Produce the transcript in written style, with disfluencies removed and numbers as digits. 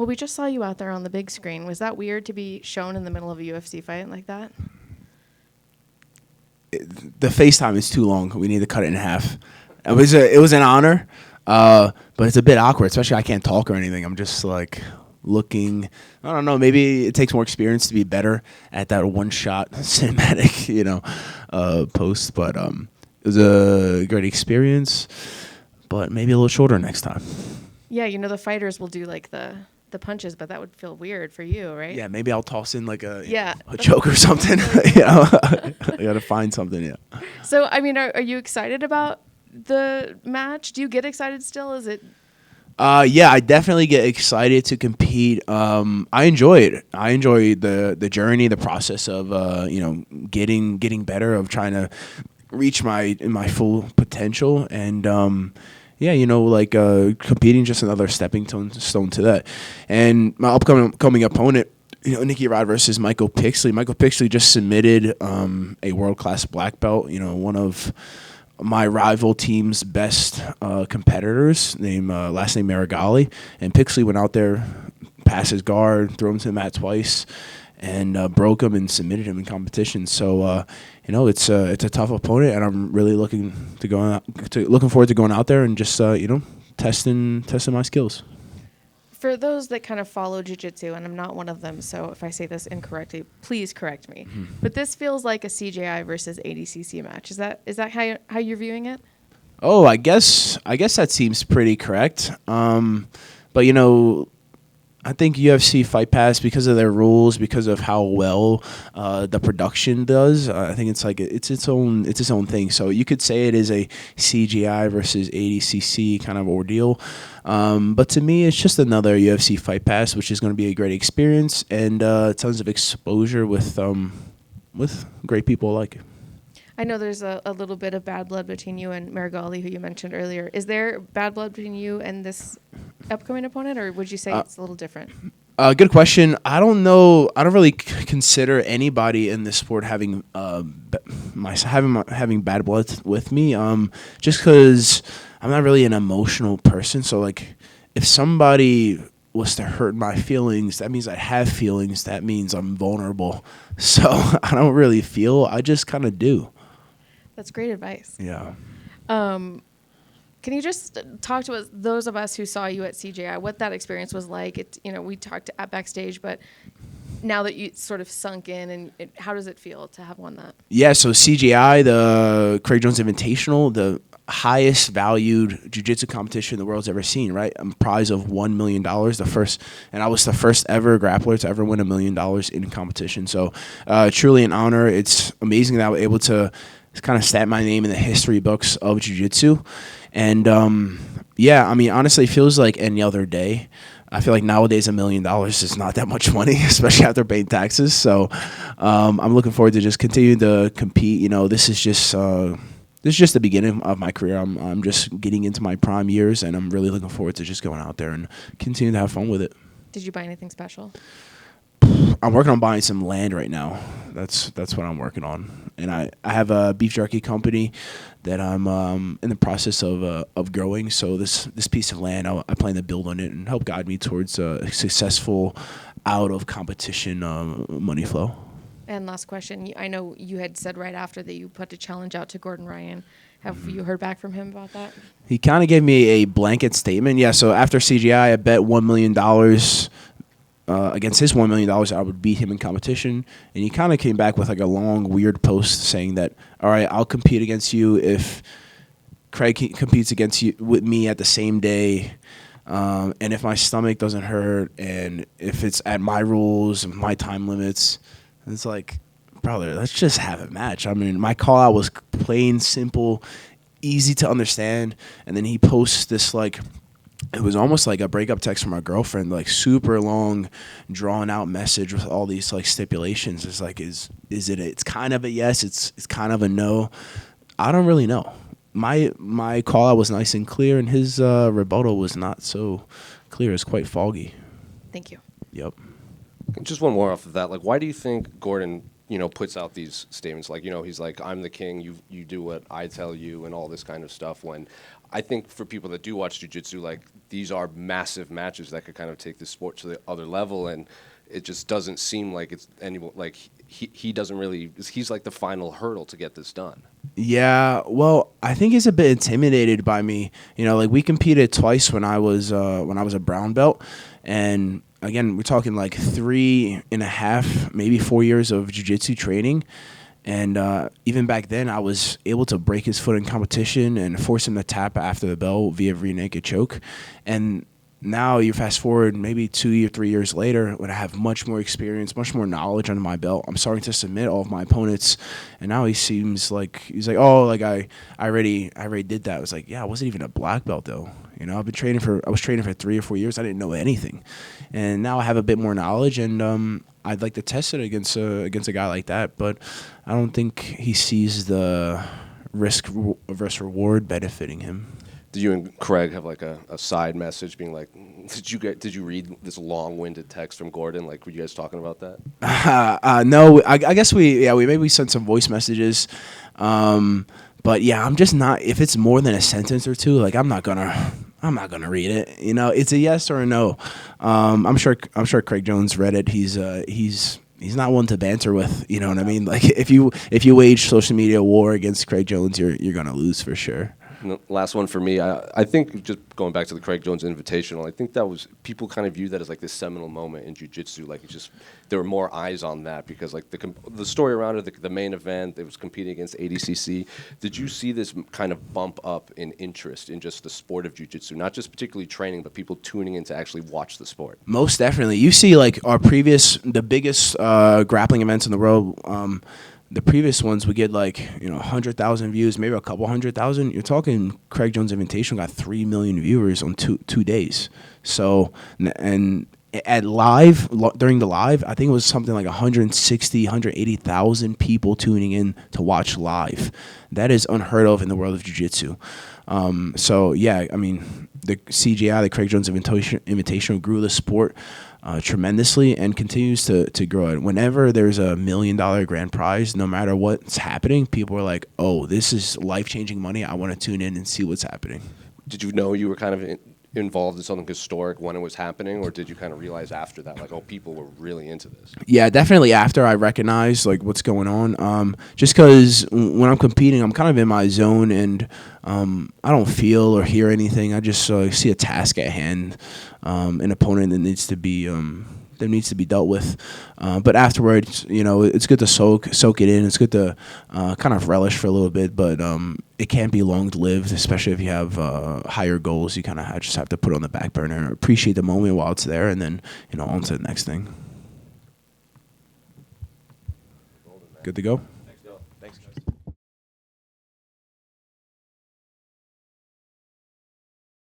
Well, we just saw you out there on the big screen. Was that weird to be shown in the middle of a UFC fight like that? The FaceTime is too long. We need to cut it in half. It was an honor, but it's a bit awkward, especially I can't talk or anything. I'm just like looking. I don't know. Maybe it takes more experience to be better at that one-shot cinematic, post. But it was a great experience, but maybe a little shorter next time. Yeah, the fighters will do like the punches, but that would feel weird for you, right? Yeah, maybe I'll toss in like a a joke or something. I gotta find something. Yeah. So, I mean, are you excited about the match? Do you get excited still? Is it? Yeah, I definitely get excited to compete. I enjoy it. I enjoy the journey, the process of getting better, of trying to reach my full potential, and competing, just another stepping stone to that. And my upcoming opponent, Nicky Rod versus Michael Pixley. Michael Pixley just submitted a world-class black belt, one of my rival team's best competitors, last name Marigali. And Pixley went out there, passed his guard, threw him to the mat twice, and broke him and submitted him in competition. So, it's a tough opponent, and I'm really looking forward to going out there and just testing my skills. For those that kind of follow jiu-jitsu, and I'm not one of them, so if I say this incorrectly, please correct me. Mm-hmm. But this feels like a CJI versus ADCC match. Is that how you're viewing it? Oh, I guess that seems pretty correct. But I think UFC Fight Pass, because of their rules, because of how well the production does, I think it's like it's its own thing. So you could say it is a CGI versus ADCC kind of ordeal. But to me, it's just another UFC Fight Pass, which is going to be a great experience and tons of exposure with great people alike. I know there's a little bit of bad blood between you and Marigali, who you mentioned earlier. Is there bad blood between you and this upcoming opponent, or would you say it's a little different? Good question. I don't know. I don't really consider anybody in this sport having having bad blood with me. Just because I'm not really an emotional person. So like, if somebody was to hurt my feelings, that means I have feelings. That means I'm vulnerable. So I don't really feel. I just kind of do. That's great advice. Yeah. Can you just talk to us, those of us who saw you at CJI, what that experience was like? We talked at backstage, but now that you sort of sunk in, and how does it feel to have won that? Yeah, so CJI, the Craig Jones Invitational, the highest valued jiu-jitsu competition the world's ever seen, right? A prize of $1 million, and I was the first ever grappler to ever win $1 million in competition. So truly an honor. It's amazing that I was able to kind of stamp my name in the history books of jiu-jitsu. And honestly, it feels like any other day. I feel like nowadays $1 million is not that much money, especially after paying taxes. So I'm looking forward to just continuing to compete. This is just the beginning of my career. I'm just getting into my prime years, and I'm really looking forward to just going out there and continuing to have fun with it. Did you buy anything special? I'm working on buying some land right now. That's what I'm working on, and I have a beef jerky company that I'm in the process of growing. So this piece of land, I plan to build on it and help guide me towards a successful, out of competition money flow. And last question, I know you had said right after that you put a challenge out to Gordon Ryan. Have you heard back from him about that? He kind of gave me a blanket statement. Yeah. So after CGI, I bet $1 million. Against his $1 million, I would beat him in competition. And he kind of came back with like a long, weird post saying that, all right, I'll compete against you if Craig competes against you with me at the same day. And if my stomach doesn't hurt and if it's at my rules and my time limits, it's like, brother, let's just have a match. I mean, my call out was plain, simple, easy to understand. And then he posts this like, it was almost like a breakup text from my girlfriend, like super long, drawn out message with all these like stipulations. It's like, is it? It's kind of a yes. It's kind of a no. I don't really know. My call out was nice and clear, and his rebuttal was not so clear. It's quite foggy. Thank you. Yep. Just one more off of that. Like, why do you think Gordon, puts out these statements? Like, he's like, I'm the king. You do what I tell you, and all this kind of stuff. When I think for people that do watch jiu-jitsu, like these are massive matches that could kind of take the sport to the other level, and it just doesn't seem like it's anyone like he doesn't really. He's like the final hurdle to get this done. Yeah, well, I think he's a bit intimidated by me. You know, like we competed twice when I was a brown belt, and again, we're talking like 3.5, maybe 4 years of jiu-jitsu training. And even back then, I was able to break his foot in competition and force him to tap after the bell via rear naked choke. And now you fast forward maybe 2 or 3 years later, when I have much more experience, much more knowledge under my belt, I'm starting to submit all of my opponents. And now he seems like he's like, oh, like I already did that. I was like, yeah, I wasn't even a black belt though. You know, I was training for 3 or 4 years. I didn't know anything, and now I have a bit more knowledge, and I'd like to test it against a guy like that. But I don't think he sees the risk versus reward benefiting him. Did you and Craig have like a side message being like, did you read this long-winded text from Gordon? Like, were you guys talking about that? No, I guess we sent some voice messages. But yeah, I'm just not. If it's more than a sentence or two, like I'm not gonna read it. You know, it's a yes or a no. I'm sure Craig Jones read it. He's not one to banter with. You know what I mean? Like if you wage social media war against Craig Jones, you're gonna lose for sure. Last one for me. I think just going back to the Craig Jones Invitational, I think that was people kind of view that as like this seminal moment in jiu-jitsu. Like it's just there were more eyes on that because like the story around it, the main event, it was competing against ADCC. Did you see this kind of bump up in interest in just the sport of jiu-jitsu, not just particularly training, but people tuning in to actually watch the sport? Most definitely. You see like the biggest grappling events in the world. The previous ones would get like 100,000 views, maybe a couple 100,000. You're talking Craig Jones Invitational got 3 million viewers on two days. So and at during the live, I think it was something like 160, 180,000 people tuning in to watch live. That is unheard of in the world of jiu-jitsu. So yeah, I mean the CGI, the Craig Jones Invitational grew the sport tremendously and continues to grow it. Whenever there's a $1 million grand prize, no matter what's happening, people are like, oh, this is life-changing money. I want to tune in and see what's happening. Did you know you were kind of involved in something historic when it was happening, or did you kind of realize after that, like, oh, people were really into this? Yeah, definitely after I recognized like what's going on. Just because when I'm competing, I'm kind of in my zone and I don't feel or hear anything. I just see a task at hand, an opponent that needs to be dealt with. But afterwards, it's good to soak it in. It's good to kind of relish for a little bit, but it can't be long-lived, especially if you have higher goals. You kind of just have to put it on the back burner, appreciate the moment while it's there, and then on to the next thing. Good to go.